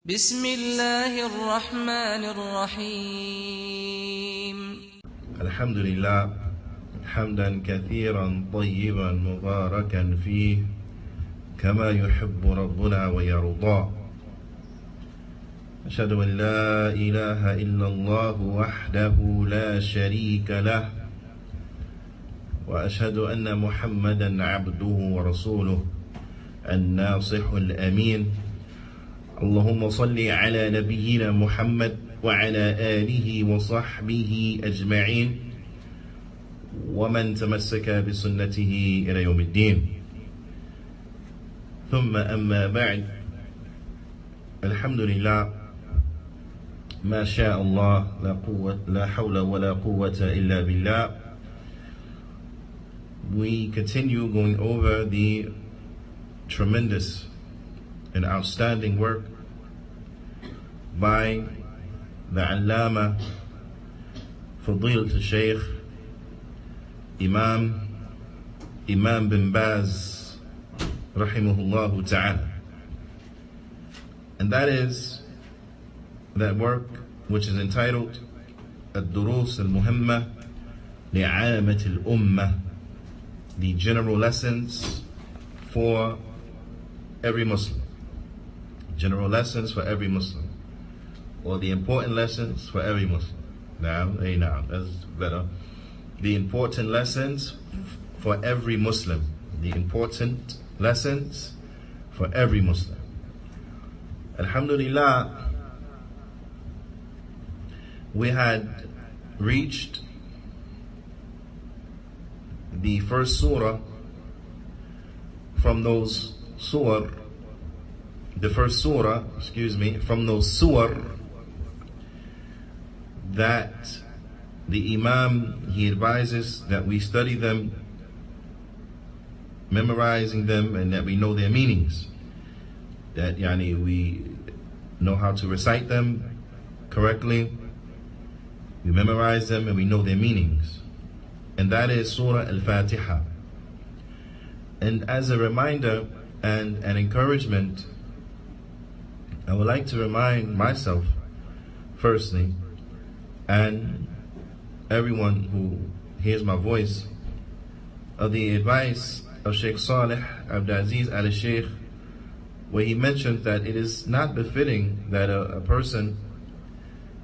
بسم الله الرحمن الرحيم الحمد لله حمدا كثيرا طيبا مباركا فيه كما يحب ربنا ويرضى. أشهد أن لا إله إلا الله وحده لا شريك له، وأشهد أن محمدا عبده ورسوله الناصح الأمين. اللهم صل على نبينا محمد وعلى آله وصحبه أجمعين ومن تمسك بسنته إلى يوم الدين. ثم أما بعد، الحمد لله ما شاء الله لا حول ولا قوة إلا بالله. We continue going over the tremendous and outstanding work by the Allama Fadilat al-Shaykh Imam bin Baz rahimahullah ta'ala, and that is that work which is entitled Ad-Durus al-Muhimma li'amat al-Ummah, the general lessons for every Muslim. General lessons for every Muslim, or the important lessons for every Muslim. Now, that's better. The important lessons for every Muslim. The important lessons for every Muslim. Alhamdulillah, we had reached the first surah from those surah, from those surah that the Imam, he advises that we study them, memorizing them, and that we know their meanings. That we know how to recite them correctly, we memorize them, and we know their meanings. And that is Surah Al-Fatiha. And as a reminder and an encouragement, I would like to remind myself, firstly, and everyone who hears my voice, of the advice of Sheikh Salih Abdis al-Sheikh, where he mentioned that it is not befitting that a person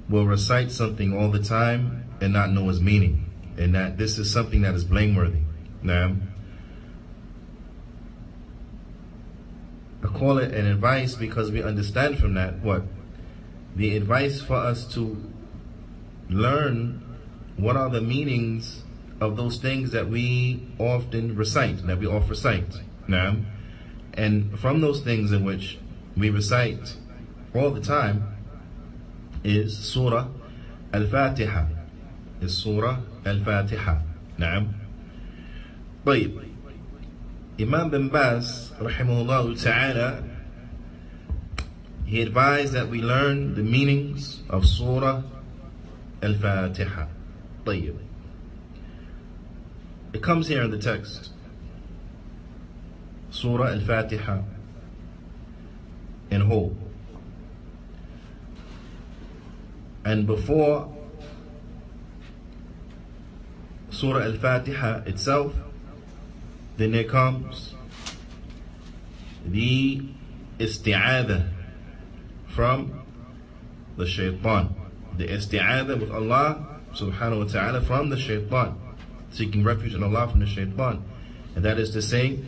will recite something all the time and not know its meaning, and that this is something that is blameworthy. Now, I call it an advice because we understand from that what? The advice for us to learn what are the meanings of those things that we often recite, that we often recite. Now, and from those things in which we recite all the time is Surah Al-Fatiha. Is Surah Al-Fatiha. Now, طيب. Imam bin Baz rahimahullah ta'ala, he advised that we learn the meanings of Surah Al-Fatiha. طيب. It comes here in the text, Surah Al-Fatiha in whole. And before Surah Al-Fatiha itself, then there comes the isti'adah from the shaitan. The isti'adah with Allah subhanahu wa ta'ala from the shaitan, seeking refuge in Allah from the shaitan. And that is to say,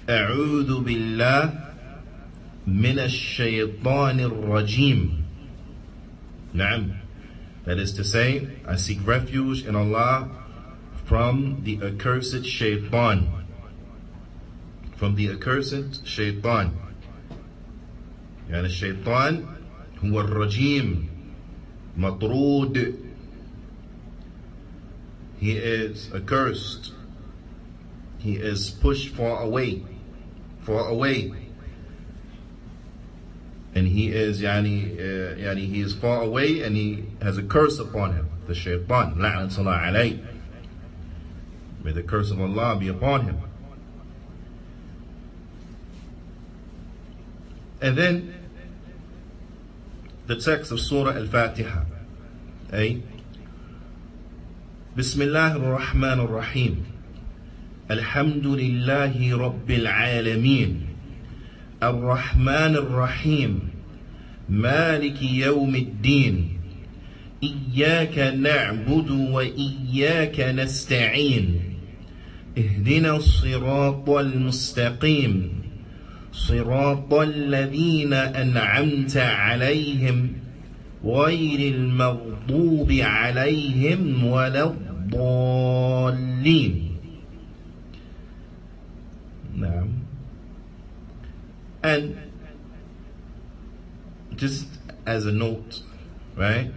A'udhu billah min ash-shaytanir rajim. Na'am. That is to say, I seek refuge in Allah from the accursed shaitan. From the accursed shaitan. Yani shaitan huwa rajim, matrud. He is accursed. He is pushed far away. And he is he is far away, and he has a curse upon him. The shaitan, la'natullah alayh. May the curse of Allah be upon him. And then the text of Surah Al-Fatiha. أي بسم الله الرحمن الرحيم الحمد لله رب العالمين الرحمن الرحيم مالك يوم الدين إياك نعبد وإياك نستعين اهدنا الصراط المستقيم صراط الذين أنعمت عليهم غير المغضوب عليهم ولا الضالين. نعم. And just as a note, right?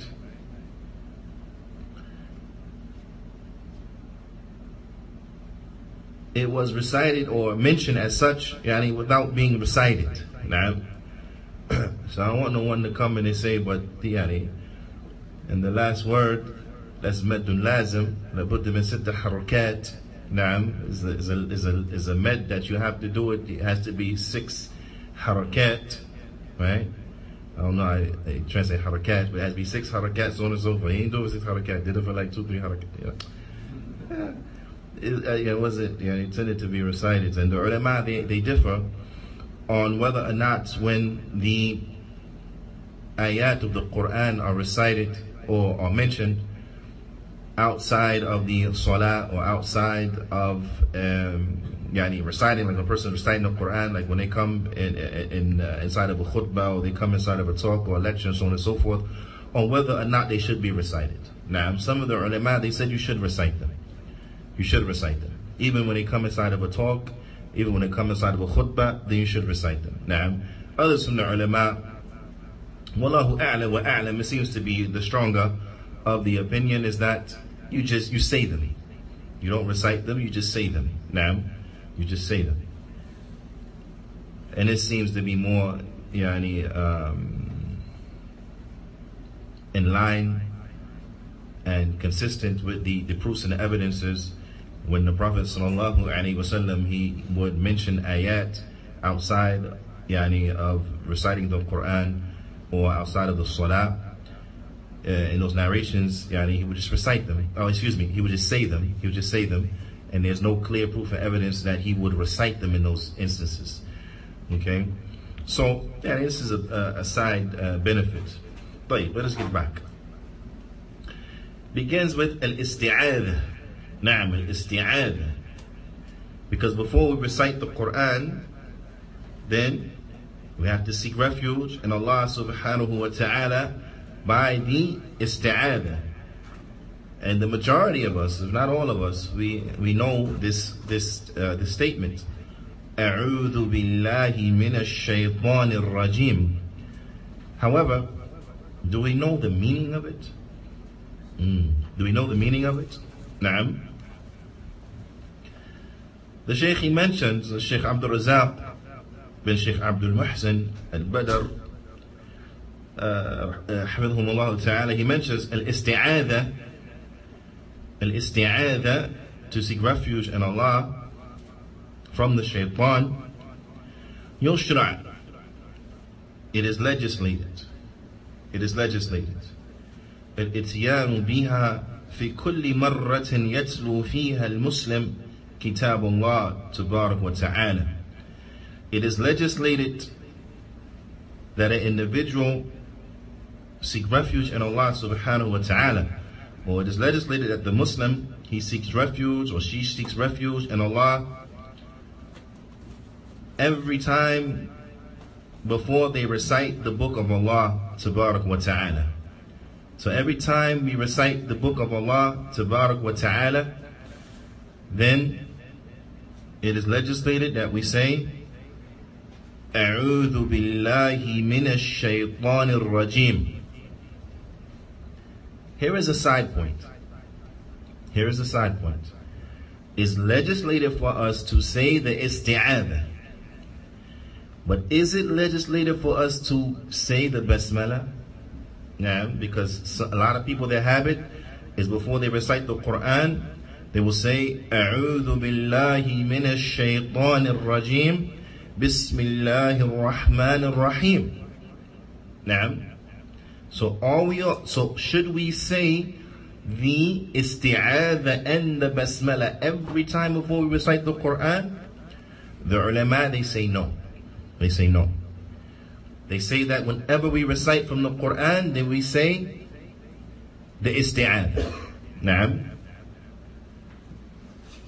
It was recited or mentioned as such, yani, without being recited. Now, so I don't want no one to come in and say, but yani, and the last word, that's meddun lazim, labud min sitta harakat. Naam, is a med that you have to do it. It has to be 6 harakat, right? I don't know, I try to say harakat, but it has to be 6 harakat, so on and so forth. He ain't doing 6 harakat, did it for like 2-3 harakat. It wasn't, it tended to be recited. And the ulama, they differ on whether or not when the ayat of the Qur'an are recited or are mentioned outside of the salah or outside of reciting, like a person reciting the Qur'an, like when they come inside of a khutbah, or they come inside of a talk or a lecture and so on and so forth, on whether or not they should be recited. Now, some of the ulama, they said you should recite them. You should recite them. Even when they come inside of a talk, even when they come inside of a khutbah, then you should recite them. Now, others from the ulama, wallahu a'la wa a'lam, it seems to be the stronger of the opinion, is that you say them. You don't recite them, you just say them. Now, you just say them. And it seems to be more in line and consistent with the proofs and the evidences. When the Prophet ﷺ, he would mention ayat outside of reciting the Qur'an or outside of the salah, in those narrations, he would just recite them. He would just say them. He would just say them, and there's no clear proof or evidence that he would recite them in those instances. Okay, so this is a side benefit. But let us get back. Begins with al-isti'adha. Na'am, al-isti'adha. Because before we recite the Qur'an, then we have to seek refuge in Allah subhanahu wa ta'ala by the isti'adha. And the majority of us, if not all of us, we know this statement. A'udhu billahi minash shaytanir rajim. However, do we know the meaning of it? Do we know the meaning of it? Na'am. The Shaykh, he mentions, the Shaykh Abdul Razak bin Shaykh Abdul Muhsin al-Badr, Hafidhahumullah ta'ala, he mentions al-isti'adha, to seek refuge in Allah from the shaitan. Yushra', it is legislated. It is legislated. الاتيان بها في كل مرة يتلو فيها المسلم كتاب الله تبارك وتعالى. It is legislated that an individual seek refuge in Allah subhanahu wa ta'ala, or it is legislated that the Muslim, he seeks refuge or she seeks refuge in Allah every time before they recite the book of Allah tabarak wa ta'ala. So every time we recite the book of Allah tabarak wa ta'ala, then it is legislated that we say A'udhu billahi minash shaytanir rajim. Here is a side point. Here is a side point. It's legislated for us to say the isti'adha. But is it legislated for us to say the basmala? Yeah, because a lot of people, their habit is before they recite the Qur'an, they will say, A'udhu billahi minash shaytanir rajim, Bismillahir Rahmanir Rahim. Naam. So should we say the isti'adha and the basmala every time before we recite the Qur'an? The ulama, they say no. They say no. They say that whenever we recite from the Qur'an, then we say the isti'adha. Na'am.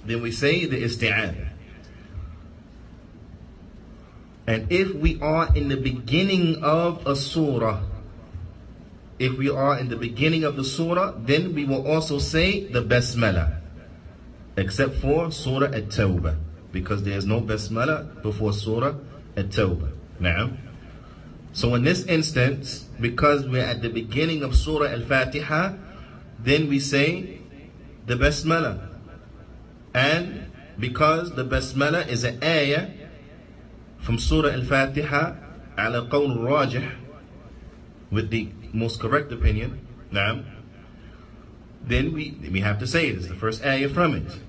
Then we say the isti'adha. And if we are in the beginning of a surah, if we are in the beginning of the surah, then we will also say the basmala, except for Surah At-Tawbah, because there is no basmala before Surah At-Tawbah. Na'am. So in this instance, because we're at the beginning of Surah Al-Fatiha, then we say the basmala. And because the basmala is an ayah from Surah Al-Fatiha, ala qawl rajih, with the most correct opinion, na'am, then we have to say it. It's the first ayah from it.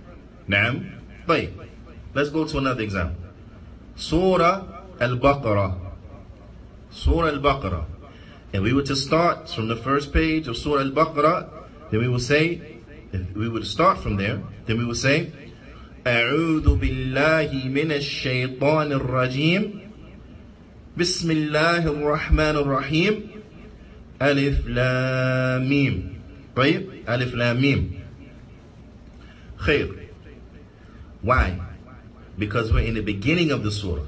Na'am. But let's go to another example. Surah Al-Baqarah. Surah Al-Baqarah. And we were to start from the first page of Surah Al-Baqarah, then we will say, if we were to start from there, then we will say, أعوذ بالله من الشيطان الرجيم بسم الله الرحمن الرحيم ألف لام ميم. طيب, ألف لام ميم. خير. Why? Because we're in the beginning of the surah.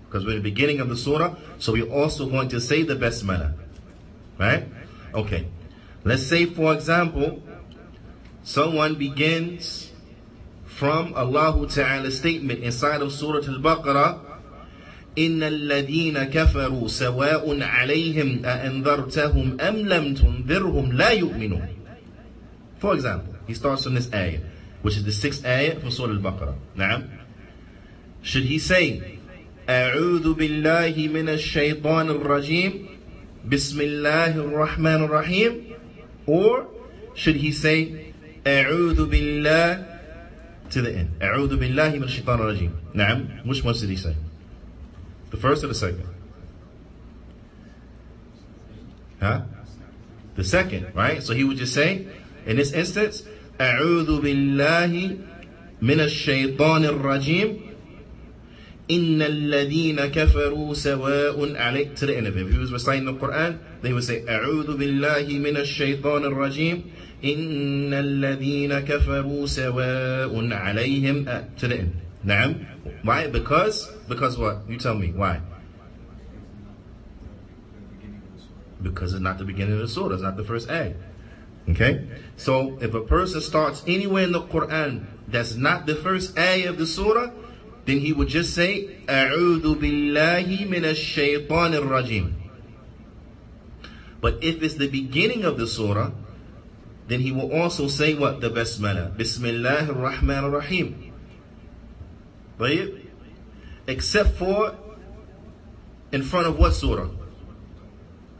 Because we're in the beginning of the surah, so we're also going to say the basmala. Right? Okay. Let's say, for example, someone begins from Allah Ta'ala's statement inside of Surah Al-Baqarah, إِنَّ الَّذِينَ كَفَرُوا سَوَاءٌ عَلَيْهِمْ أَأَنذَرْتَهُمْ أَمْ لَمْ تُنذِرْهُمْ لَا يُؤْمِنُونَ. For example, he starts from this ayah, which is the 6th ayah from Surah Al-Baqarah. Na'am. Should he say, أعوذ بالله من الشيطان الرجيم بسم الله الرحمن الرحيم? Or should he say, أعوذ بالله to the end? أعوذ بالله من الشيطان الرجيم. Na'am. Which one should he say? The first or the second? Huh? The second, right? So he would just say, in this instance, أعوذ بالله من الشيطان الرجيم إن الذين كفروا سواء عليهم, to the end of it. If he was reciting the Qur'an, they would say أعوذ بالله من الشيطان الرجيم إن الذين كفروا سواء عليهم, to the end. Na'am. Why? Because what? You tell me. Why? Because it's not the beginning of the surah. It's not the first ayah. Okay? So if a person starts anywhere in the Qur'an that's not the first ayah of the surah, then he would just say أعوذ بالله من الشيطان الرجيم. But if it's the beginning of the surah, then he will also say what? The basmala. Bismillah ar-Rahman ar-Rahim. Right? Except for in front of what surah?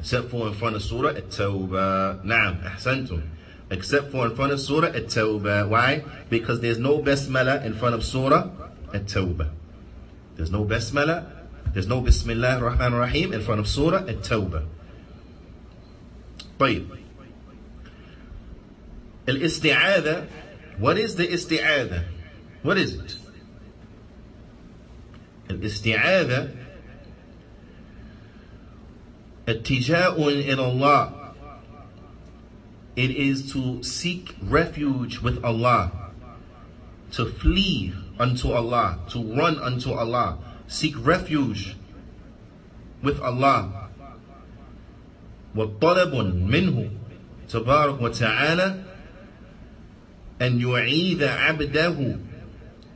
Except for in front of Surah At-Tawbah. Naam, ahsantum. Except for in front of Surah At-Tawbah. Why? Because there's no basmala in front of Surah At-Tawbah. There's no basmala, there's no Bismillah ar-Rahman ar-Rahim in front of Surah At-Tawbah. طيب. Al-Isti'adha. What is the Isti'adha? What is it? Al-Isti'adha Attija'un ila Allah. It is to seek refuge with Allah, to flee unto Allah, to run unto Allah, seek refuge with Allah. وَطَلَبٌ مِّنْهُ تَبَارَكَ وَتَعَالَى أَنْ يُعِيدَ عَبْدَهُ.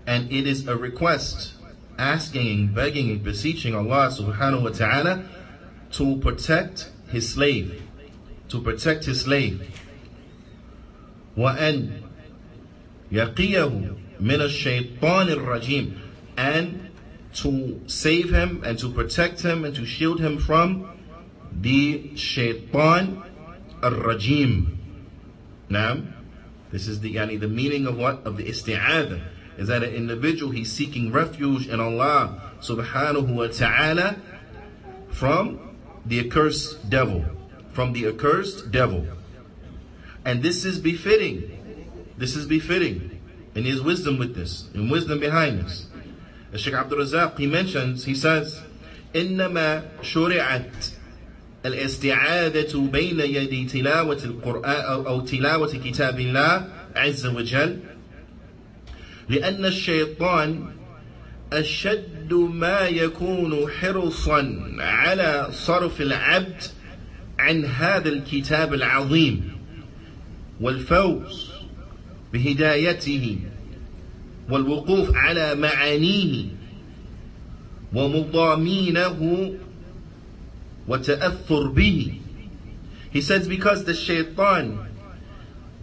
And it is a request, asking, begging, and beseeching Allah subhanahu wa ta'ala to protect his slave, to protect his slave. وَأَنْ يَقِيَهُ مِنَ الشَّيْطَانِ الرَّجِيمِ. And to save him and to protect him and to shield him from the shaitan ar-rajim. Now, this is the meaning of what? Of the isti'adha. Is that an individual, he's seeking refuge in Allah subhanahu wa ta'ala from the accursed devil, from the accursed devil. And this is befitting. This is befitting. And his wisdom with this, and wisdom behind this. As Shaykh Abdul Razak, he mentions, he says, إنما شرعت الاستعاذة بين يدي تلاوة القرآن أو تلاوة كتاب الله عز وجل لأن الشيطان أشد ما يكون حرصا على صرف العبد عن هذا الكتاب العظيم والفوز بهدايته والوقوف على معانيه ومضامينه وتأثر به. He says because the shaitan,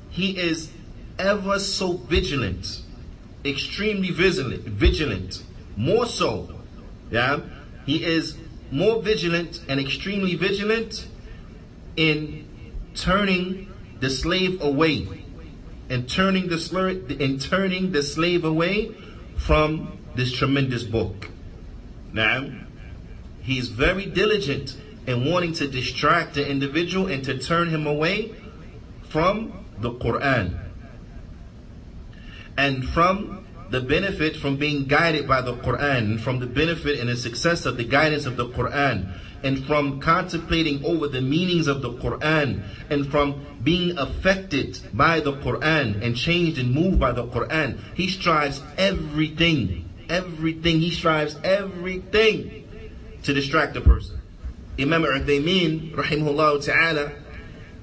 he is ever so vigilant, extremely vigilant, more so, yeah, he is more vigilant and extremely vigilant in turning the slave away, and turning the slave away from this tremendous book. Now, he is very diligent in wanting to distract the individual and to turn him away from the Qur'an and from the benefit from being guided by the Qur'an, and from the benefit and the success of the guidance of the Qur'an, and from contemplating over the meanings of the Qur'an, and from being affected by the Qur'an and changed and moved by the Qur'an. He strives everything to distract the person. Imam Uthaymin, rahimahullah ta'ala,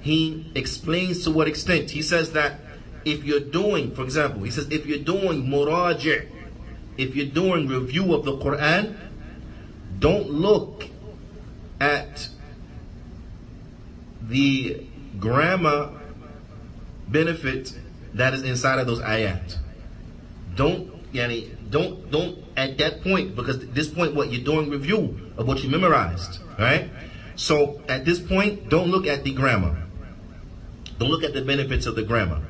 he explains to what extent. He says that if you're doing, for example, he says if you're doing muraji', if you're doing review of the Qur'an, don't look at the grammar benefit that is inside of those ayat. Don't at that point, because at this point what you're doing review of what you memorized, right? So at this point, don't look at the grammar. Don't look at the benefits of the grammar.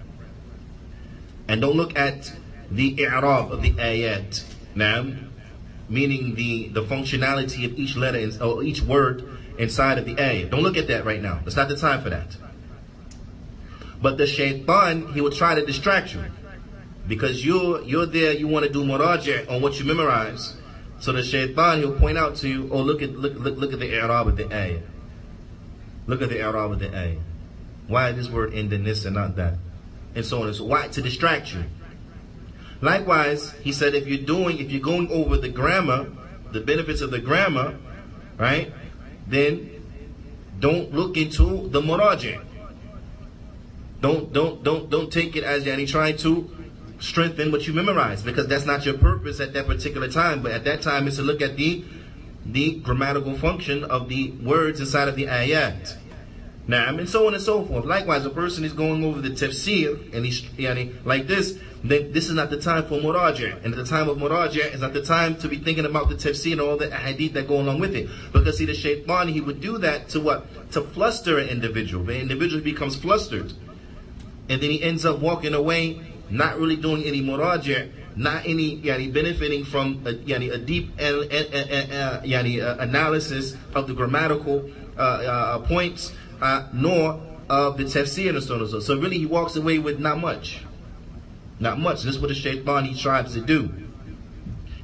And don't look at the i'rab of the ayat. Now, meaning the functionality of each letter or each word inside of the ayat. Don't look at that right now. It's not the time for that. But the shaitan, he will try to distract you, because you're there, you want to do muraji' on what you memorize. So the shaitan, he'll point out to you, oh, look at the i'rab of the ayat. Look at the i'rab of the ayat. Why is this word end in this and not that? And so on and so on. Why? To distract you. Likewise, he said, if you're going over the grammar, the benefits of the grammar, right, then don't look into the muraji'. Don't take it as yani trying to strengthen what you memorize, because that's not your purpose at that particular time. But at that time, it's to look at the grammatical function of the words inside of the ayat. Now, and so on and so forth. Likewise, a person is going over the tafsir, and he's like this, then this is not the time for muraji'. And at the time of muraji' is not the time to be thinking about the tafsir and all the hadith that go along with it. Because see, the shaitan, he would do that to what? To fluster an individual. The individual becomes flustered. And then he ends up walking away, not really doing any muraji', not any benefiting from a deep analysis of the grammatical points, nor of the tafsir and so on and so. So really he walks away with not much. Not much. This is what the shaitan, he tries to do,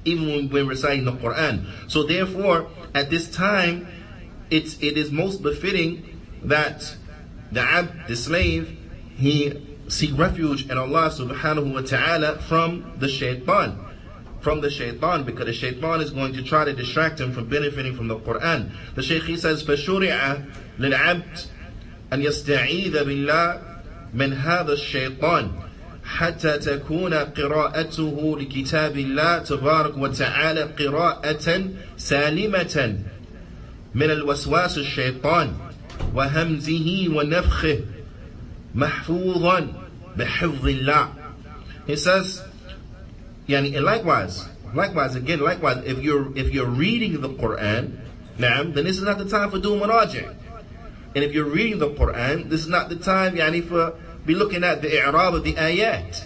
even when reciting the Qur'an. So therefore, at this time, it is most befitting that the abd, the slave, he seek refuge in Allah subhanahu wa ta'ala from the shaitan. From the shaitan, because the shaitan is going to try to distract him from benefiting from the Qur'an. The Shaykh, he says, فَشُرِعَ لِلْعَبْدِ أَنْ يَسْتَعِيذَ بِاللَّهِ مِنْ هَذَا الشَّيْطَانِ حتى تكون قراءته لكتاب الله تبارك وتعالى قراءة سالمة من الوسواس الشيطان وهمزه ونفخه محفوظا بحفظ الله. He says, and likewise, if you're reading the Qur'an, then this is not the time for doing muraji'. And if you're reading the Qur'an, this is not the time for be looking at the i'rab of the ayat,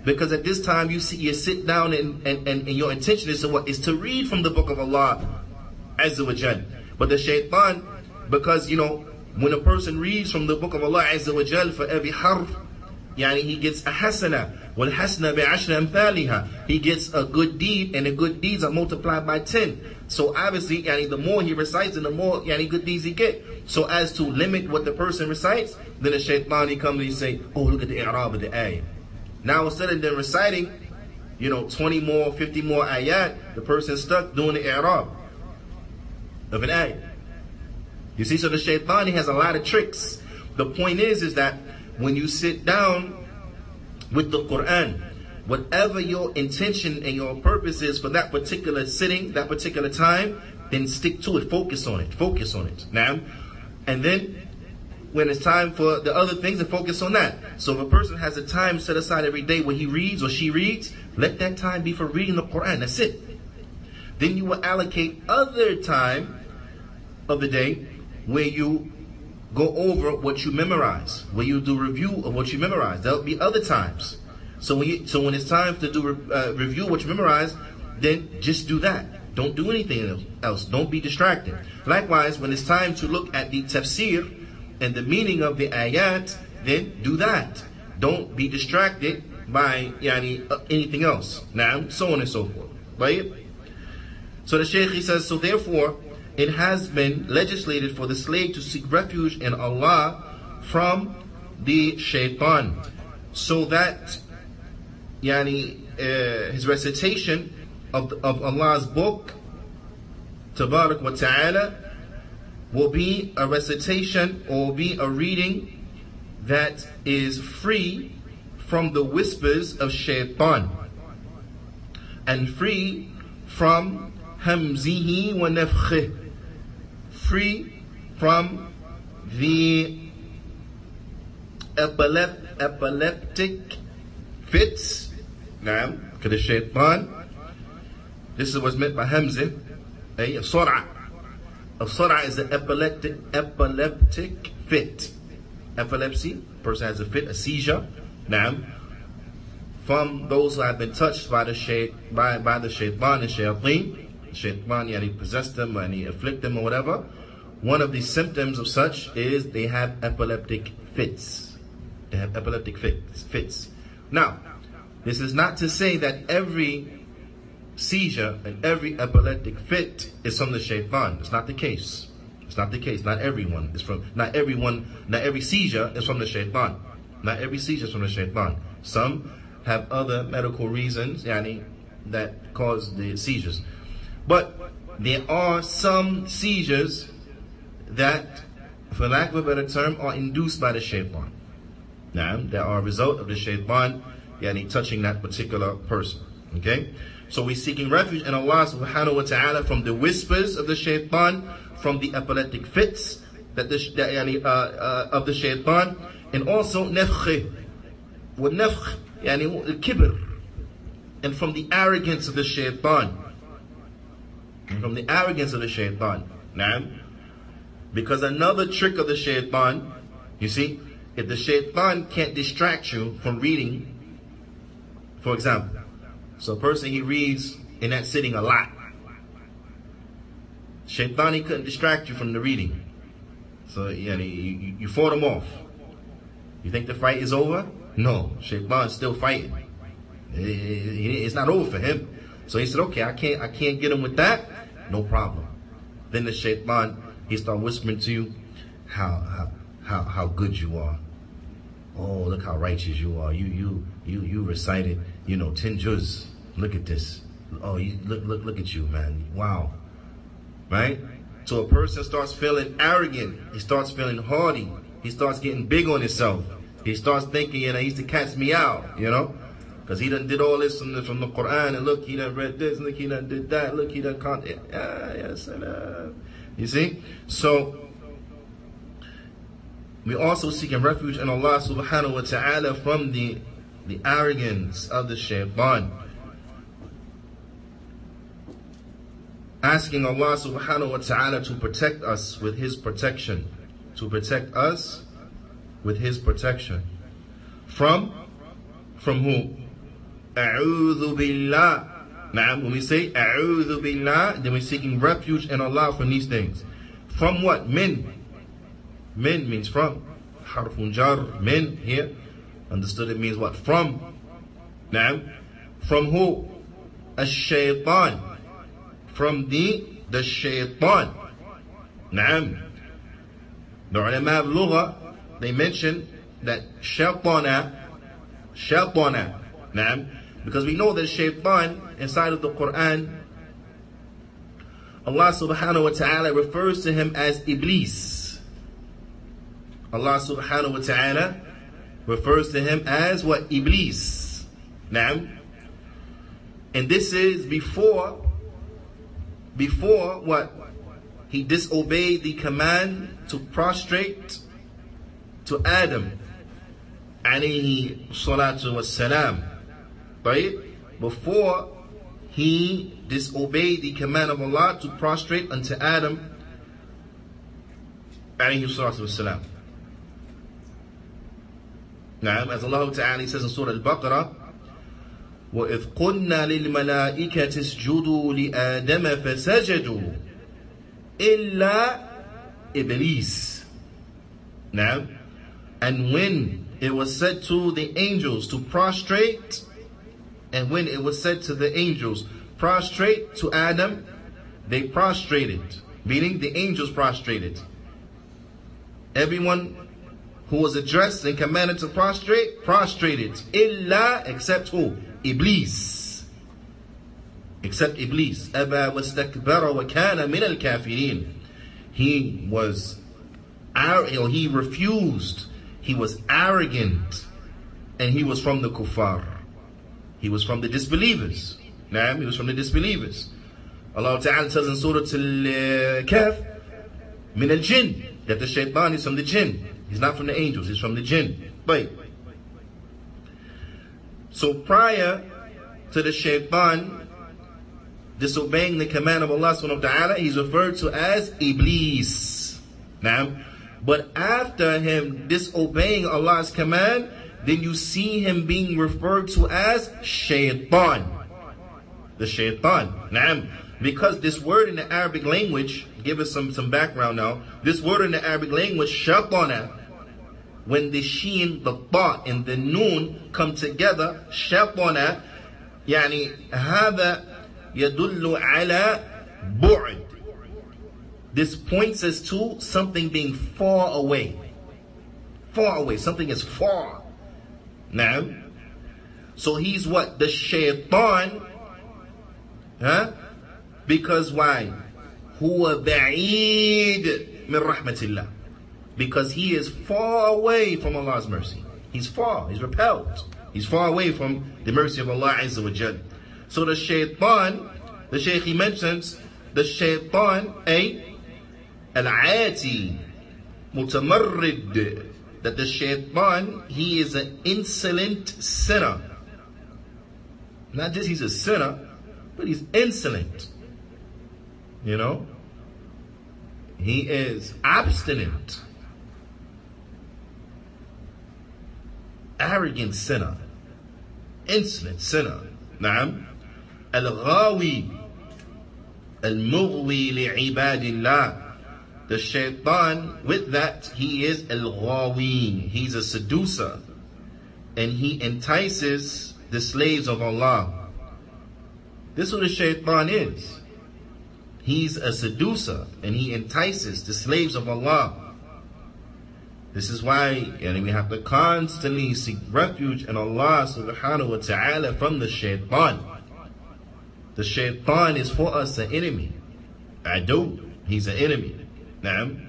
because at this time you sit down and your intention is to what? Is to read from the book of Allah Azza wa Jal. But the shaitan, because when a person reads from the book of Allah Azza wa Jal, for every harf, he gets a hasana. Wal hasana bi ashra amthaliha. He gets a good deed, and the good deeds are multiplied by 10. So obviously, the more he recites, and the more good deeds he get. So as to limit what the person recites, then the shaitan, he comes and he say, oh, look at the i'rab of the ayah. Now instead of them reciting, 20 more, 50 more ayat, the person stuck doing the i'rab of an ayah. You see, so the shaitan, he has a lot of tricks. The point is that when you sit down with the Qur'an, whatever your intention and your purpose is for that particular sitting, that particular time, then stick to it, focus on it. Now, and then when it's time for the other things, then focus on that. So if a person has a time set aside every day where he reads or she reads, let that time be for reading the Qur'an, that's it. Then you will allocate other time of the day where you go over what you memorize, where you do review of what you memorize. There'll be other times. So when it's time to do review what you memorize, then just do that. Don't do anything else. Don't be distracted. Likewise, when it's time to look at the tafsir and the meaning of the ayat, then do that. Don't be distracted by anything else. Now, so on and so forth. Right? So the Shaykh, he says, so therefore, it has been legislated for the slave to seek refuge in Allah from the shaitan, so that his recitation of Allah's book, Tabarak wa Ta'ala, will be a recitation or will be a reading that is free from the whispers of shaitan and free from hamzihi wa nafkhih, free from the epileptic fits. Now, for the shaitan, this is what's meant by hamza, a sur'a. A sur'a is an epileptic fit. Epilepsy, person has a fit, a seizure. Now, from those who have been touched by the shaitan and shayateen, shaitan, he possessed them and he afflict them or whatever. One of the symptoms of such is they have epileptic fits. They have epileptic fits. Now, this is not to say that every seizure and every epileptic fit is from the shaitan. It's not the case. Not everyone is from. Not every seizure is from the shaitan. Not every seizure is from the shaitan. Some have other medical reasons, that cause the seizures. But there are some seizures that, for lack of a better term, are induced by the shaitan. Now, they are a result of the shaitan touching that particular person. Okay? So we're seeking refuge in Allah subhanahu wa ta'ala from the whispers of the shaitan, from the epileptic fits of the shaitan, and also nafkh, kibr, and from the arrogance of the shaitan. Now, because another trick of the shaitan, you see, if the shaitan can't distract you from reading, for example, so a person, he reads in that sitting a lot. Shaitan, he couldn't distract you from the reading. So you fought him off. You think the fight is over? No, Shaitan's still fighting. It's not over for him. So he said, okay, I can't get him with that. No problem. Then the shaitan, he start whispering to you how good you are. Oh, look how righteous you are. You recited 10 juz. Look at this. Oh, look at you, man. Wow. Right? So a person starts feeling arrogant. He starts feeling haughty. He starts getting big on himself. He starts thinking, he used to catch me out, because he done did all this from the Qur'an, and look, he done read this, look, he done did that, look, he done can't. You see? So, we also seeking refuge in Allah subhanahu wa ta'ala from the arrogance of the shaitan. Asking Allah subhanahu wa ta'ala to protect us with His protection. To protect us with His protection. From who? A'udhu billah. Now, when we say a'udhu billah, then we're seeking refuge in Allah from these things. From what? Min Min means from. Harfun jar, min here. Understood it means what? From. Naam. From who? Ash-shaytan. From the shaytan. Naam. The ulama of lugha, they mention that shaytana, naam, because we know that shaytan inside of the Qur'an, Allah subhanahu wa ta'ala refers to him as Iblis. Allah subhanahu wa ta'ala refers to him as what? Iblis. Naam. And this is before what? He disobeyed the command to prostrate to Adam alayhi salatu wassalam. Right? Before he disobeyed the command of Allah to prostrate unto Adam alayhi salatu wassalam. Now, as Allah Ta'ala says in Surah Al-Baqarah, وَإِذْ قُلْنَا لِلْمَلَائِكَةِ اسْجُدُوا لِآدَمَ فَسَجَدُوا إِلَّا إِبْلِيسَ. Now, and when it was said to the angels to prostrate, and when it was said to the angels, prostrate to Adam, they prostrated, meaning the angels prostrated. Everyone who was addressed and commanded to prostrate, prostrated. Illa, except who? Iblis. Except Iblis. Aba wastakbara wa kana min al-kafirin. He refused. He was arrogant. And he was from the kuffar. He was from the disbelievers. Naam, he was from the disbelievers. Allah Ta'ala says in Surah Al-Kahf, min al-jinn, that the shaitan is from the jinn. He's not from the angels, he's from the jinn. But so prior to the shaitan disobeying the command of Allah subhanahu wa ta'ala, he's referred to as Iblis. Now, but after him disobeying Allah's command, then you see him being referred to as shaitan. The shaitan. Now, because this word in the Arabic language, give us some background now. This word in the Arabic language, shaitana, when the sheen, the ta, and the noon come together, shaitana, يعني هذا يدل على بعد. This points us to something being far away. Far away. Something is far. Now, so he's what? The shaitan. Huh? Because why? Huwa ba'id min rahmatillah. Because he is far away from Allah's mercy. He's far. He's repelled. He's far away from the mercy of Allah Azza wa Jal. So the shaitan, the Shaykh he mentions, the shaitan, al-aati, mutamarrid, that the shaitan, he is an insolent sinner. Not just he's a sinner, but he's insolent. You know? He is obstinate. Arrogant sinner. Insolent sinner. Naam. Al-ghawi. Al-mughwi li'ibadillah. The shaitan, with that, he is al-ghawi. He's a seducer. And he entices the slaves of Allah. This is what the shaitan is. He's a seducer and he entices the slaves of Allah. This is why we have to constantly seek refuge in Allah subhanahu wa ta'ala from the shaitan. The shaitan is for us an enemy. Adu, he's an enemy. Naam.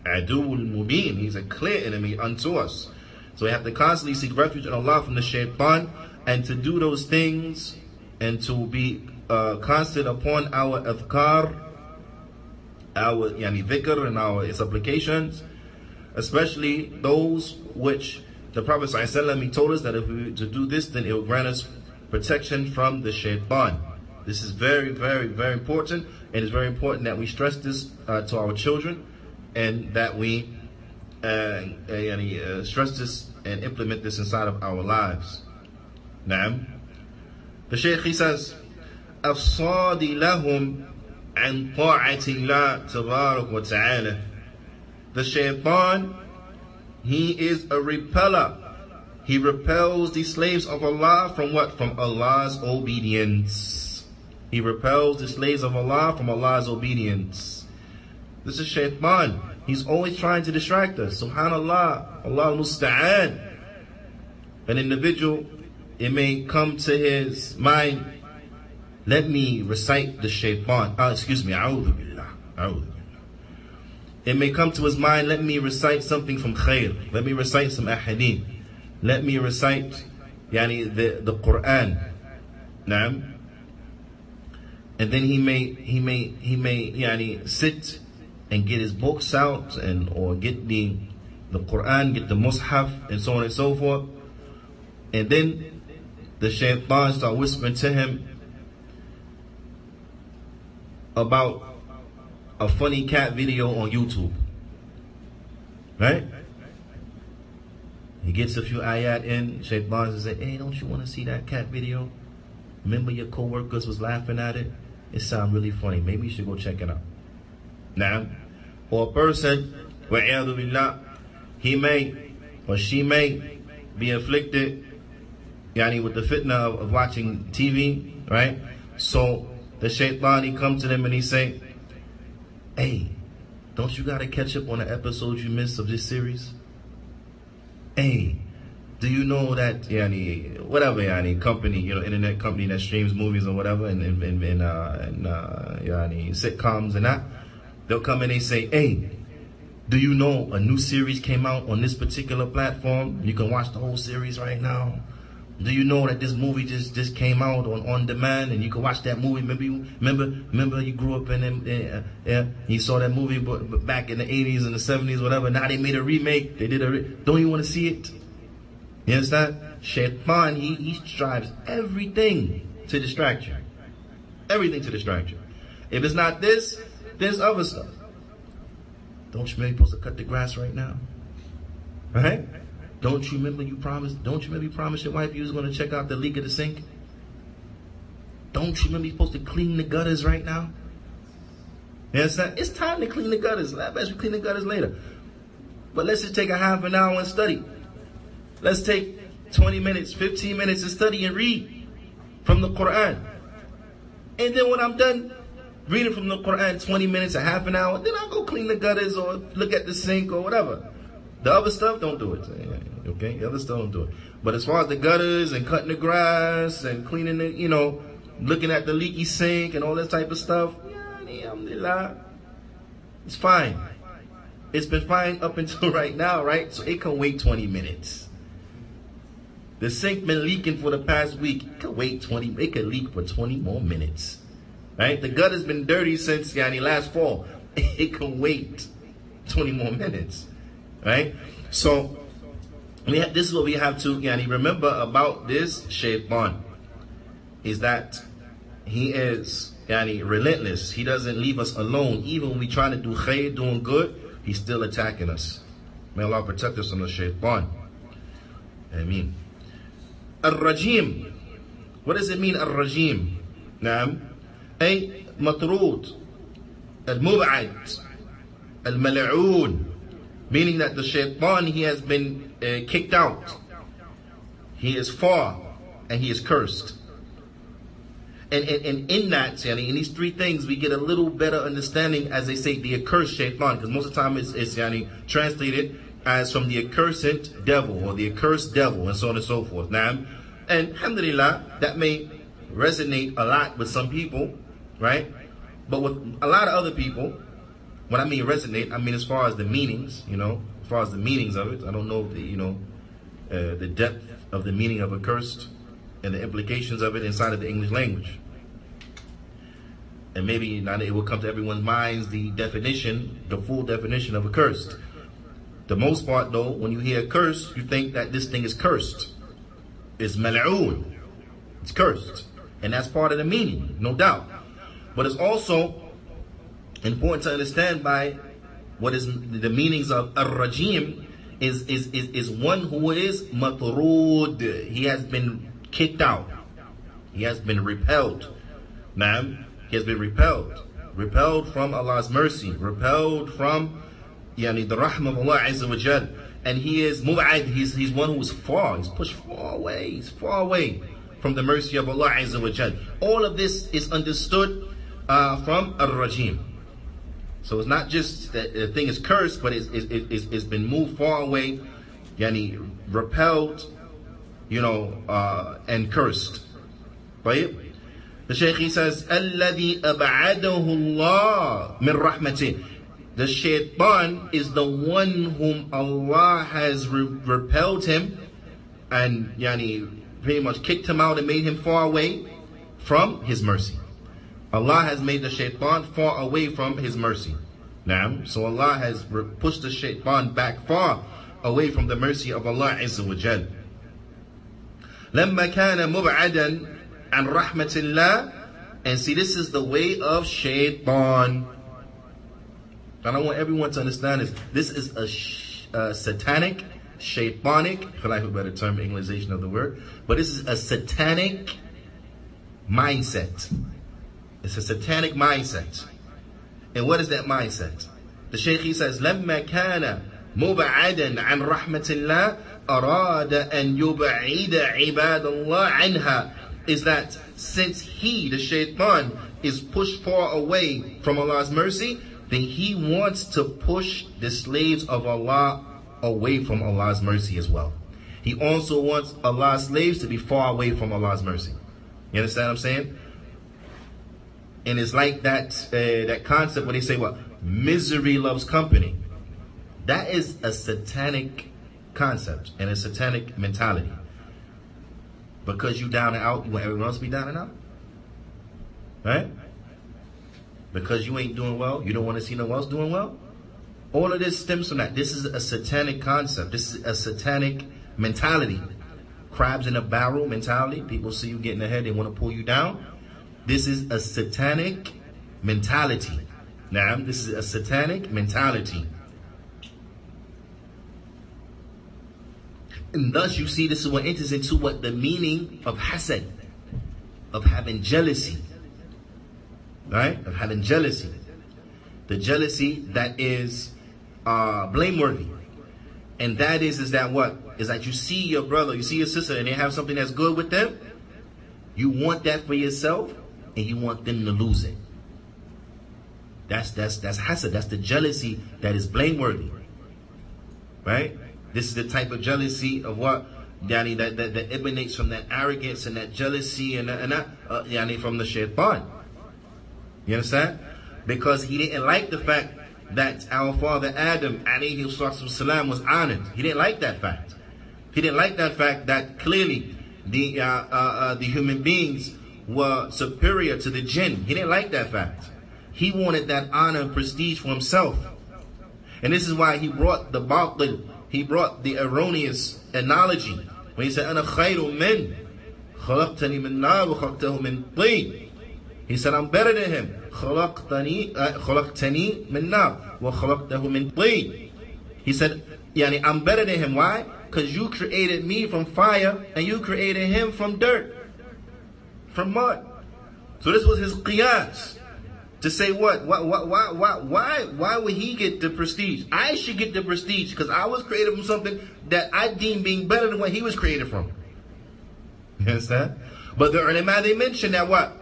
Aduul mubin, he's a clear enemy unto us. So we have to constantly seek refuge in Allah from the shaitan, and to do those things and to be constant upon our adhkar, our dhikr and our supplications, especially those which the Prophet ﷺ, he told us that if we were to do this, then it will grant us protection from the shaitan. This is very, very, very important, and it's very important that we stress this to our children, and that we stress this and implement this inside of our lives. Naam. The Shaykh, he says, الصاد لهم عن طاعة الله تبارك وتعالى. The shaitan, he is a repeller. He repels the slaves of Allah from what? From Allah's obedience. He repels the slaves of Allah from Allah's obedience. This is shaitan. He's always trying to distract us. Subhanallah. Allah musta'an. An individual, it may come to his mind, let me recite the shaitan. A'udhu billah. It may come to his mind, let me recite something from khair. Let me recite some ahadith. Let me recite the Qur'an. Naam. And then he may sit and get his books out or get the Qur'an, get the mushaf and so on and so forth. And then the shaitan start whispering to him about a funny cat video on YouTube. Right? He gets a few ayat in, shaitan says, hey, don't you want to see that cat video? Remember your co-workers was laughing at it? It sounds really funny. Maybe you should go check it out. Now, or a person, wa'iyadu billah, he may or she may be afflicted with the fitna of watching TV, right? So the shaitan, he comes to them and he say, hey, don't you got to catch up on the episodes you missed of this series? Hey, do you know that whatever company, internet company that streams movies or whatever and sitcoms and that, they'll come and they say, hey, do you know a new series came out on this particular platform? You can watch the whole series right now. Do you know that this movie just came out on demand and you can watch that movie? Remember you grew up in you saw that movie back in the 80s and the 70s, whatever. Now they made a remake. They did don't you want to see it? You understand? Shaitan, he strives everything to distract you. Everything to distract you. If it's not this, there's other stuff. Don't you remember you're supposed to cut the grass right now? Right? Don't you remember you promised your wife you was going to check out the leak of the sink? Don't you remember you're supposed to clean the gutters right now? You understand? It's time to clean the gutters. I bet we clean the gutters later. But let's just take a half an hour and study. Let's take 20 minutes, 15 minutes to study and read from the Qur'an. And then when I'm done reading from the Qur'an, 20 minutes, a half an hour, then I'll go clean the gutters or look at the sink or whatever. The other stuff, don't do it. Okay? The other stuff, don't do it. But as far as the gutters and cutting the grass and cleaning the, looking at the leaky sink and all that type of stuff, alhamdulillah, it's fine. It's been fine up until right now, right? So it can wait 20 minutes. The sink been leaking for the past week. It can wait it can leak for 20 more minutes. Right? The gutter's been dirty since last fall. It can wait 20 more minutes. Right? So this is what we have to remember about this shaitan, is that he is relentless. He doesn't leave us alone. Even when we try to do khair, doing good, he's still attacking us. May Allah protect us from the shaitan. Ameen. Al-Rajim. What does it mean, Al-Rajim? Naam. Ay matrud. Al-Mub'ad. Al-Mal'oon. Meaning that the shaitan, he has been kicked out. He is far and he is cursed. And in that, in these three things, we get a little better understanding, as they say, the accursed shaitan, because most of the time it's translated as from the accursed devil or the accursed devil and so on and so forth. Now, and alhamdulillah, that may resonate a lot with some people, right? But with a lot of other people, when I mean resonate, I mean as far as the meanings, as far as the meanings of it. I don't know the depth of the meaning of accursed and the implications of it inside of the English language. And maybe now it will come to everyone's minds the full definition of accursed. The most part though, when you hear curse, you think that this thing is cursed. It's mal'oon. It's cursed. And that's part of the meaning, no doubt. But it's also important to understand by what is the meanings of ar-rajim is one who is matrud. He has been kicked out. He has been repelled. Naam, he has been repelled. Repelled from Allah's mercy. Repelled from the rahmah of Allah Azza wa Jal. And he is mub'ad, he's one who is far, he's pushed far away from the mercy of Allah Azza wa Jal. All of this is understood from ar-rajim. So it's not just that the thing is cursed, but it's been moved far away, repelled, and cursed. Right? The Shaykh, he says, الَّذِي أَبْعَدَهُ اللَّهُ مِنْ رَحْمَتِهِ. The shaitan is the one whom Allah has repelled him and pretty much kicked him out and made him far away from his mercy. Allah has made the shaitan far away from his mercy. Now, so Allah has pushed the shaitan back far away from the mercy of Allah Azza wa Jal. لَمَّا كَانَ مُبْعَدًا عَنْ رَحْمَةِ اللَّهِ. And see, this is the way of shaitan. And I want everyone to understand this. This is a satanic, shaitanic, for lack of a better term, Englishization of the word, but this is a satanic mindset. It's a satanic mindset. And what is that mindset? The Shaykh, he says, لَمَّا كَانَ مُبْعَدًا عَنْ رَحْمَةِ اللَّهِ أَرَادَ أَنْ يُبْعِدَ عِبَادَ اللَّهِ عَنْهَا. Is that since he, the shaitan, is pushed far away from Allah's mercy, then he wants to push the slaves of Allah away from Allah's mercy as well. He also wants Allah's slaves to be far away from Allah's mercy. You understand what I'm saying? And it's like that concept where they say what? Misery loves company. That is a satanic concept and a satanic mentality. Because you down and out, you want everyone else to be down and out? Right? Because you ain't doing well, you don't want to see no one else doing well? All of this stems from that. This is a satanic concept. This is a satanic mentality. Crabs in a barrel mentality. People see you getting ahead, they want to pull you down. This is a satanic mentality. Now, this is a satanic mentality. And thus you see, this is what enters into what the meaning of hasad, of having jealousy. Right? Of having jealousy. The jealousy that is blameworthy. And that is that what? Is that you see your brother, you see your sister, and they have something that's good with them. You want that for yourself, and you want them to lose it. That's hasad. That's the jealousy that is blameworthy. Right? This is the type of jealousy of what? That emanates from that arrogance and that jealousy and that from the shaitan. You understand? Because he didn't like the fact that our father Adam alayhi salam was honored. He didn't like that fact. He didn't like that fact that clearly the human beings were superior to the jinn. He didn't like that fact. He wanted that honor and prestige for himself. And this is why he brought the batil, he brought the erroneous analogy. When he said, أَنَا خَيْرٌ مِّنْ خَلَقْتَنِي مِنْ نَارٍ وَخَلَقْتَهُ مِنْ طِينٍ. He said, I'm better than him. خَلَقْتَنِي مِنْ نَارٍ وَخَلَقْتَهُ مِنْ طِينٍ. He said, I'm better than him. Why? Because you created me from fire and you created him from dirt, from mud. So this was his qiyas. To say what? Why would he get the prestige? I should get the prestige because I was created from something that I deem being better than what he was created from. You understand? But the ulama, they mentioned that what?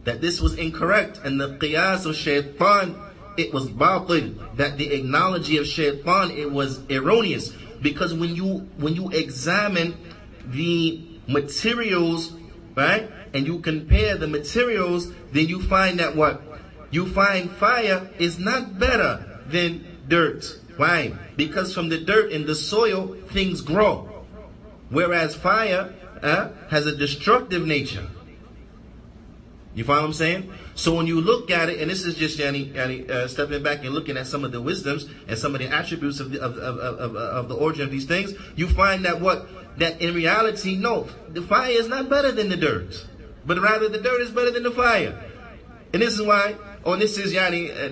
That this was incorrect, and the qiyas of shaitan, it was batil. That the analogy of shaitan, it was erroneous. Because when you examine the materials, right, and you compare the materials, then you find that what? You find fire is not better than dirt. Why? Because from the dirt and the soil, things grow. Whereas fire has a destructive nature. You follow what I'm saying? So when you look at it, and this is just stepping back and looking at some of the wisdoms and some of the attributes of the origin of these things, you find that what? That in reality, no, the fire is not better than the dirt, but rather the dirt is better than the fire. And this is why, or this is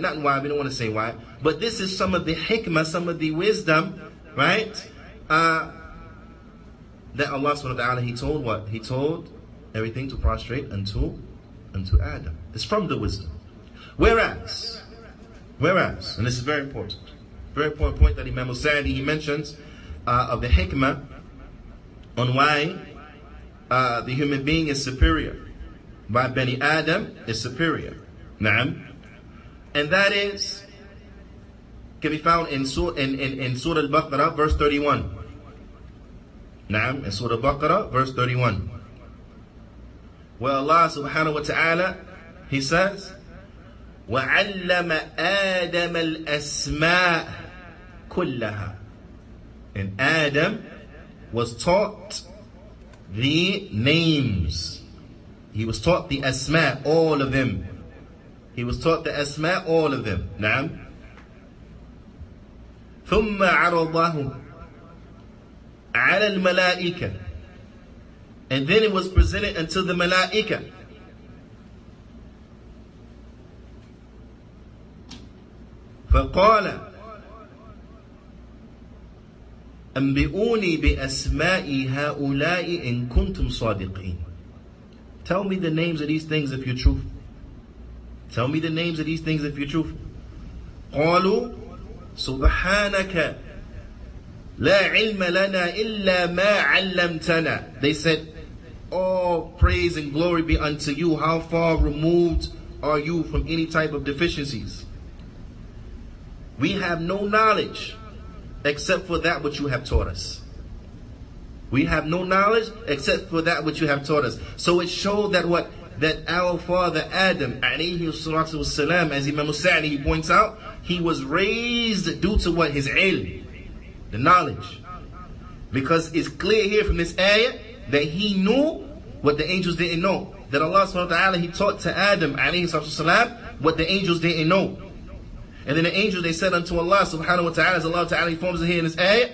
not why, we don't want to say why, but this is some of the hikmah, some of the wisdom, right? That Allah subhanahu wa ta'ala, He told what? He told everything to prostrate unto Adam. It's from the wisdom. Whereas Whereas, and this is very important point that Imam al-Sa'di, he mentions of the hikmah on why the human being is superior, why Bani Adam is superior. Na'am. And that is, can be found in Surah Al-Baqarah, verse 31. Na'am, in Surah Al-Baqarah, verse 31. Where Allah subhanahu wa ta'ala, He says, وَعَلَّمَ آدَمَ الْأَسْمَاءَ كُلَّهَا. And Adam was taught the names. He was taught the asma, all of them. He was taught the asma, all of them. Na'am. ثُمَّ عَرَضَهُ عَلَى الْمَلَائِكَةِ. And then it was presented unto the malaika. فَقَالَ أَنْبِئُونِي بِأَسْمَاءِ هَؤُلَاءِ إِن كُنْتُمْ صَادِقِينَ. Tell me the names of these things if you're truthful. Tell me the names of these things if you're truthful. قَالُوا سُبْحَانَكَ لَا عِلْمَ لَنَا إِلَّا مَا عَلَّمْتَنَا. They said, all praise and glory be unto you. How far removed are you from any type of deficiencies? We have no knowledge except for that which you have taught us. We have no knowledge except for that which you have taught us. So it showed that what? That our father Adam, alayhi salatu wassalam, as Imam al-Sa'di, he points out, he was raised due to what? His ilm, the knowledge. Because it's clear here from this ayah that he knew what the angels didn't know. That Allah subhanahu wa ta'ala, He taught to Adam, alayhi salatu wassalam, what the angels didn't know. And then the angels, they said unto Allah subhanahu wa ta'ala, as Allah ta'ala informs us here in this ayah,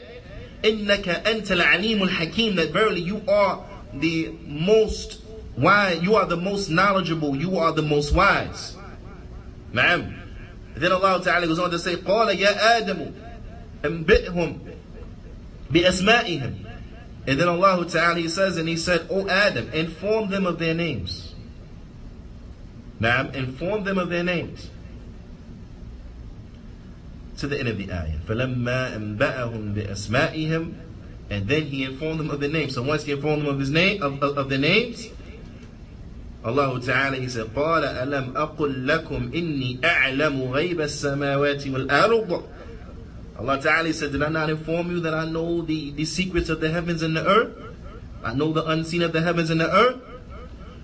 إِنَّكَ أَنْتَ الْعَلِيمُ الْحَكِيمُ, that verily you are the most wise, you are the most knowledgeable, you are the most wise. Na'am. Then Allah ta'ala goes on to say, قَالَ يَا آدَمُ أَنْبِئْهُمْ بِأَسْمَائِهِمْ. And then Allah ta'ala, He says, and He said, O Adam, inform them of their names. Na'am, inform them of their names. To the end of the ayah. فَلَمَّا أَنْبَأَهُمْ بِأَسْمَائِهِمْ. And then He informed them of the names. So once He informed them of His name, of the names, Allah Ta'ala, He said, قَالَ أَلَمْ أَقُلْ لَكُمْ إِنِّي أَعْلَمُ غَيْبَ السَّمَاوَاتِ وَالْأَرْضِ. Allah Ta'ala said, did I not inform you that I know the secrets of the heavens and the earth? I know the unseen of the heavens and the earth.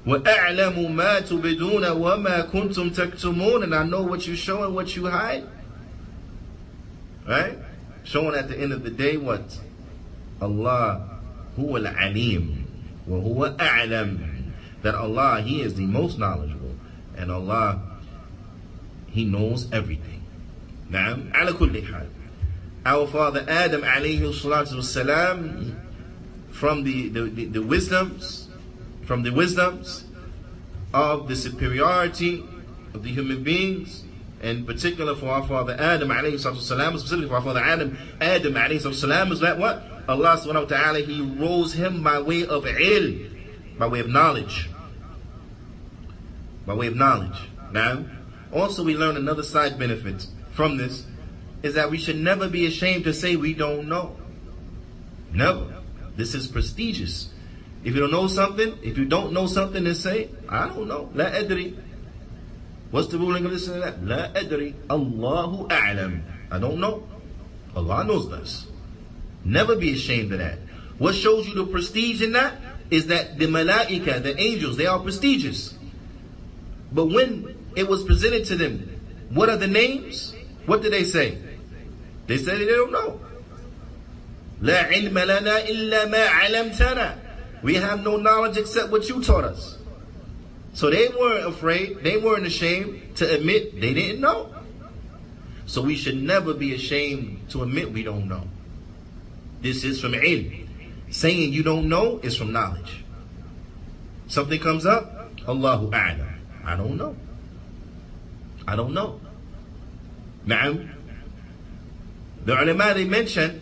وَأَعْلَمُ مَا تُبِدُونَ وَمَا كُنْتُمْ تَكْتُمُونَ. And I know what you show and what you hide. Right? Showing at the end of the day what? Allah huwa al-alim wa huwa a'lam. That Allah, He is the most knowledgeable. And Allah, He knows everything. Na'am. Ala kulli hal. Our father Adam alayhi salatu wassalam, from the wisdoms, from the wisdoms of the superiority of the human beings, in particular for our father Adam alayhi salatu, specifically for our father Adam alayhi salatu, is that what? Allah subhanahu wa ta'ala, He rose him by way of ilm, by way of knowledge. By way of knowledge. Now, also we learn another side benefit from this, is that we should never be ashamed to say we don't know. Never. This is prestigious. If you don't know something, then say, I don't know. La adri. What's the ruling of this and that? La adri. Allahu a'lam. I don't know. Allah knows best. Never be ashamed of that. What shows you the prestige in that is that the malaika, the angels, they are prestigious. But when it was presented to them, what are the names? What did they say? They said they don't know. La ilma lana illa ma alamtana. We have no knowledge except what you taught us. So they weren't afraid, they weren't ashamed to admit they didn't know. So we should never be ashamed to admit we don't know. This is from ilm. Saying you don't know is from knowledge. Something comes up, Allahu a'lam. I don't know. I don't know. Na'am. The ulama, they mention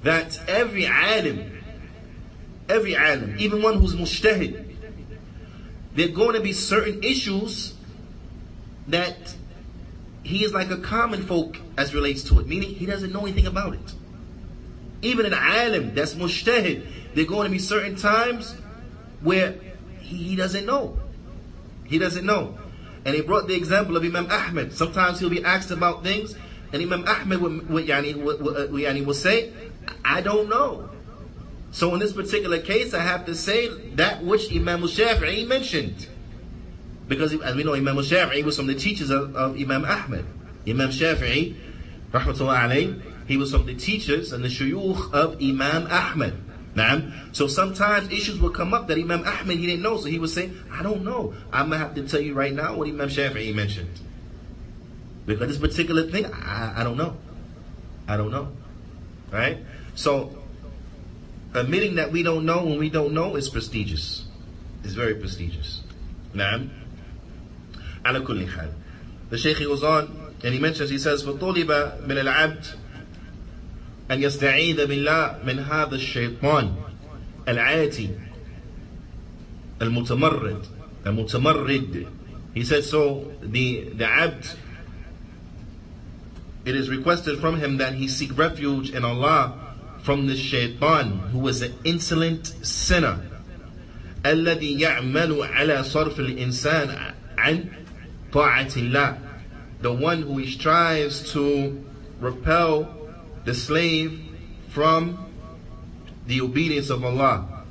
that every alim, even one who's mujtahid, there are going to be certain issues that he is like a common folk as relates to it, meaning he doesn't know anything about it. Even an alim that's mujtahid, there are going to be certain times where he doesn't know. He doesn't know. And he brought the example of Imam Ahmed. Sometimes he'll be asked about things, and Imam Ahmed will say, I don't know. So in this particular case, I have to say that which Imam al-Shafi'i mentioned. Because as we know, Imam al-Shafi'i was from the teachers of Imam Ahmed. Imam Shafi'i, rahmatullah alayhi, he was from the teachers and the shuyukh of Imam Ahmed. So sometimes issues will come up that Imam Ahmed, he didn't know. So he would say, I don't know. I'm going to have to tell you right now what Imam Shafi'i mentioned. Because this particular thing, I don't know. I don't know. Right? So, admitting that we don't know when we don't know is prestigious. It's very prestigious. Naam. Ala kulli hal. The Shaykh goes on and he mentions, he says, فَطُولِبَ مِنَ الْعَبْدِ أن يستعيذ بالله من هذا الشيطان العاتي المتمرد. He said, so the abd, it is requested from him that he seek refuge in Allah from the shaitan, who is an insolent sinner. الذي يعمل على صرف الإنسان عن طاعة الله, the one who strives to repel the slave from the obedience of Allah,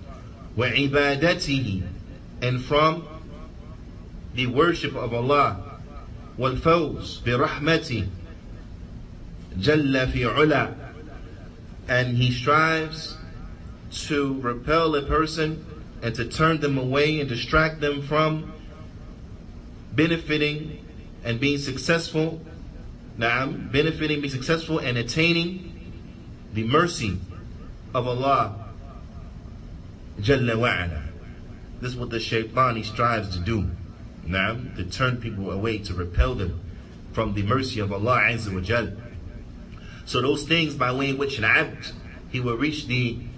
وعبادته, and from the worship of Allah, والفوز برحمته جل في علا, and he strives to repel a person and to turn them away and distract them from benefiting and being successful, being successful and attaining the mercy of Allah Jalla wa'ala. This is what the shaitan, he strives to do, to turn people away, to repel them from the mercy of Allah Azza wa Jal. So those things by way in which an abd, he will reach attain,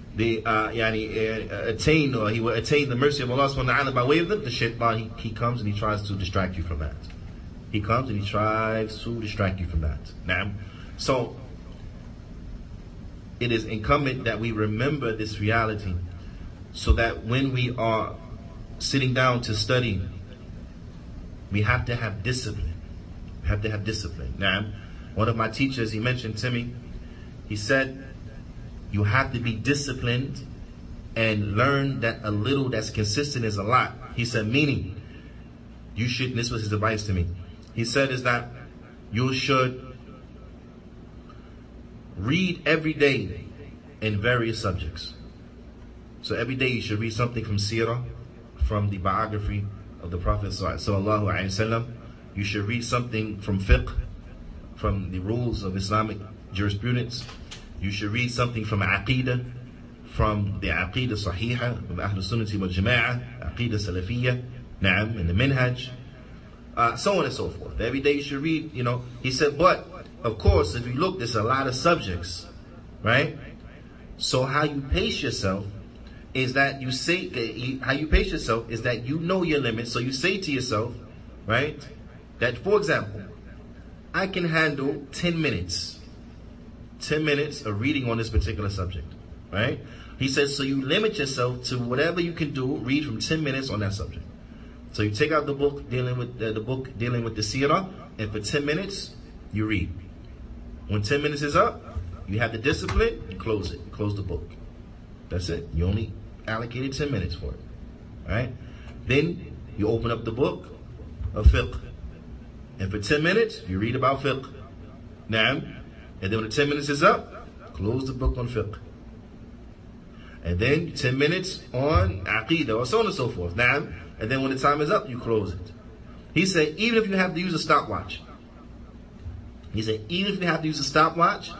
or he will attain the mercy of Allah subhanahu wa ta'ala by way of them, the shaitan, he comes and he tries to distract you from that. He comes and he tries to distract you from that. So it is incumbent that we remember this reality, so that when we are sitting down to study, we have to have discipline. We have to have discipline. One of my teachers, he mentioned to me, he said, you have to be disciplined and learn that a little that's consistent is a lot. He said, meaning, you should, and this was his advice to me, he said is that you should read every day in various subjects. So every day you should read something from Seerah, from the biography of the Prophet sallallahu alaihi wasallam. You should read something from fiqh, from the rules of Islamic jurisprudence. You should read something from Aqidah, from the Aqidah Sahiha, of Ahlul Sunnati wal Jama'ah, Aqidah Salafiyya, and the Minhaj, so on and so forth. Every day you should read, He said, but, of course, if you look, there's a lot of subjects, right? So how you pace yourself is that you know your limits. So you say to yourself, right, that, for example, I can handle 10 minutes of reading on this particular subject, right? He says, so you limit yourself to whatever you can do, read from 10 minutes on that subject. So you take out the book dealing with the seerah, and for 10 minutes, you read. When 10 minutes is up, you have the discipline, you close it. You close the book. That's it. You only allocated 10 minutes for it, right? Then you open up the book of fiqh. And for 10 minutes, you read about fiqh. And then when the 10 minutes is up, close the book on fiqh. And then 10 minutes on aqidah, or so on and so forth. And then when the time is up, you close it. He said, even if you have to use a stopwatch. He said, even if you have to use a stopwatch,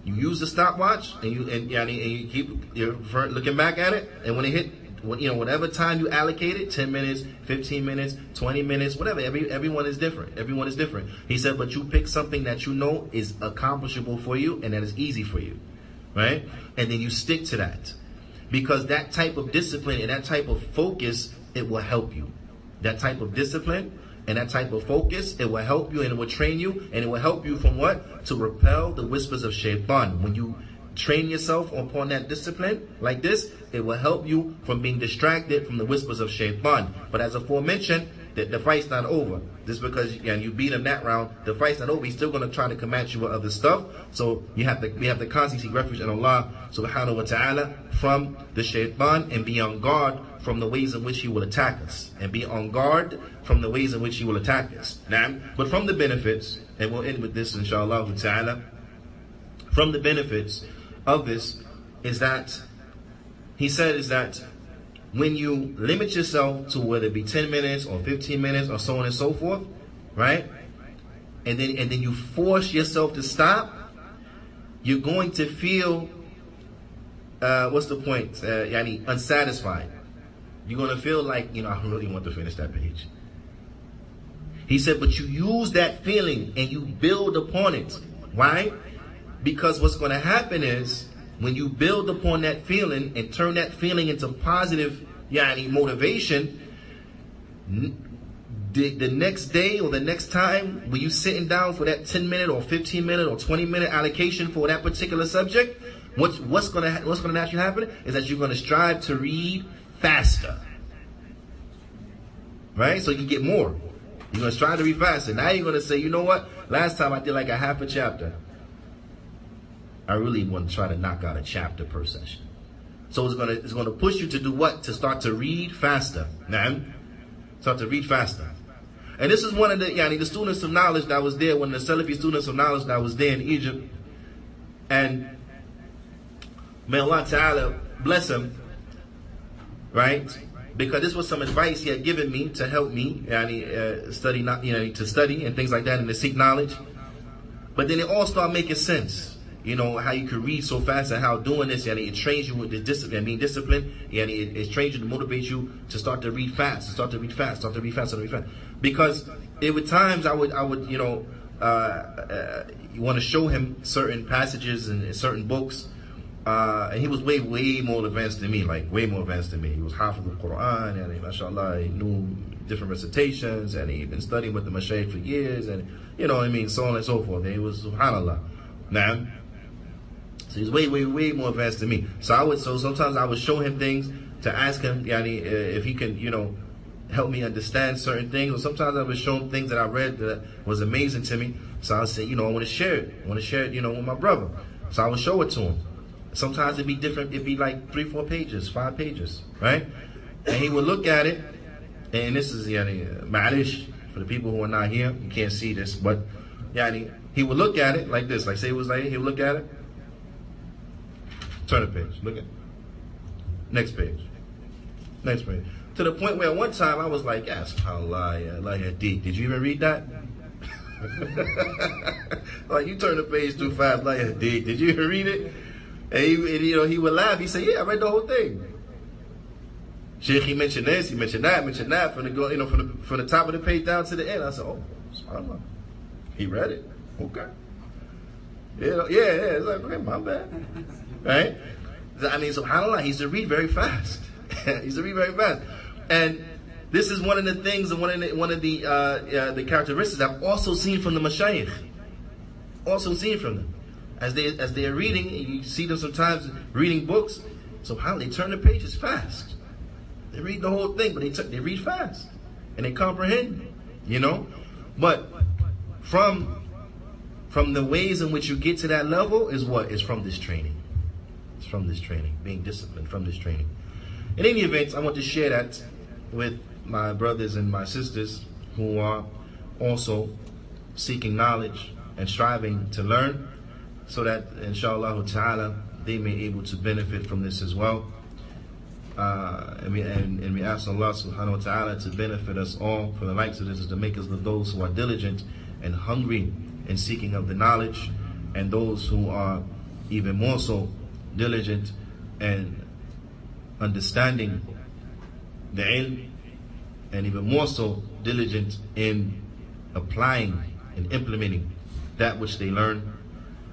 you use the stopwatch, and you keep looking back at it, and when it hit, whatever time you allocated, 10 minutes, 15 minutes, 20 minutes, whatever, everyone is different. Everyone is different. He said, but you pick something that you know is accomplishable for you and that is easy for you, right? And then you stick to that. Because that type of discipline and that type of focus, it will help you. That type of discipline and that type of focus, it will help you and it will train you, and it will help you from what? To repel the whispers of shaitan. When you train yourself upon that discipline like this, it will help you from being distracted from the whispers of shaitan. But as aforementioned, the fight's not over. Just because you beat him that round, the fight's not over. He's still going to try to come at you with other stuff. So we have to constantly seek refuge in Allah subhanahu wa ta'ala from the shaitan, and be on guard from the ways in which he will attack us. And be on guard from the ways in which he will attack us. Now, but from the benefits, and we'll end with this inshallah ta'ala, from the benefits of this is that he said is that when you limit yourself to whether it be 10 minutes or 15 minutes or so on and so forth, right? And then you force yourself to stop, you're going to feel what's the point? Unsatisfied. You're going to feel like, I really want to finish that page. He said, but you use that feeling and you build upon it. Why? Because what's going to happen is, when you build upon that feeling and turn that feeling into positive motivation, the next day or the next time when you sitting down for that 10-minute or 15-minute or 20-minute allocation for that particular subject, what's going to naturally happen is that you're going to strive to read faster, right? So you can get more. You're going to strive to read faster. Now you're going to say, you know what? Last time I did like a half a chapter. I really want to try to knock out a chapter per session. So it's going to push you to do what? To start to read faster. Now, start to read faster. And this is one of the students of knowledge that was there, one of the Salafy students of knowledge that was there in Egypt. And may Allah Ta'ala bless him, right? Because this was some advice he had given me to help me study, to study and things like that, and to seek knowledge. But then it all started making sense. How you can read so fast, and how doing this, it trains you with the discipline, being disciplined, it trains you to motivate you to start to read fast, Because there were times I would you want to show him certain passages and certain books, and he was way more advanced than me, way more advanced than me. He was half of the Qur'an, and mashallah, he knew different recitations, and he'd been studying with the Masjid for years, and so on and so forth. And he was subhanallah. Now, so he's way more advanced than me. So sometimes I would show him things to ask him, if he can, help me understand certain things. Or sometimes I would show him things that I read that was amazing to me. So I would say, I want to share it. With my brother. So I would show it to him. Sometimes it'd be different. It'd be like 3, 4 pages, 5 pages, right? And he would look at it, and this is ma'alish for the people who are not here. You can't see this, but he would look at it like this, say it was like he would look at it. Turn the page. Look at it. Next page. To the point where one time I was like, yes, subhanallah, did you even read that? Like, you turn the page too fast, did you even read it? And he would laugh. He said, yeah, I read the whole thing. Sheikh, he mentioned this, he mentioned that, from the top of the page down to the end. I said, oh, subhanallah. He read it. Okay. Yeah. It's like, okay, my bad. Right? Subhanallah, he used to read very fast. And this is one of the things, and one of the characteristics I've also seen from the mashayikh. From them. As they are reading, you see them sometimes reading books. Subhanallah, they turn the pages fast. They read the whole thing, but they read fast. And they comprehend, But from the ways in which you get to that level is what? Is from this training. It's from this training. Being disciplined from this training. In any event, I want to share that with my brothers and my sisters who are also seeking knowledge and striving to learn, so that inshallah ta'ala they may be able to benefit from this as well. And we ask Allah subhanahu wa ta'ala to benefit us all. For the likes of this is to make us of those who are diligent and hungry in seeking of the knowledge, and those who are even more so diligent and understanding the ilm, and even more so diligent in applying and implementing that which they learn.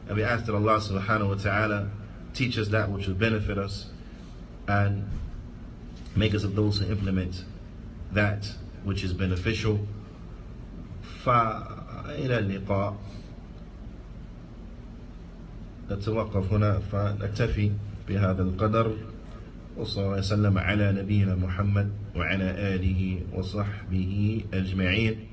And we ask that Allah subhanahu wa ta'ala teach us that which will benefit us, and make us of those who implement that which is beneficial فإلى اللقاء. نتوقف هنا فنكتفي بهذا القدر، وصلى الله وسلم على نبينا محمد وعلى آله وصحبه أجمعين.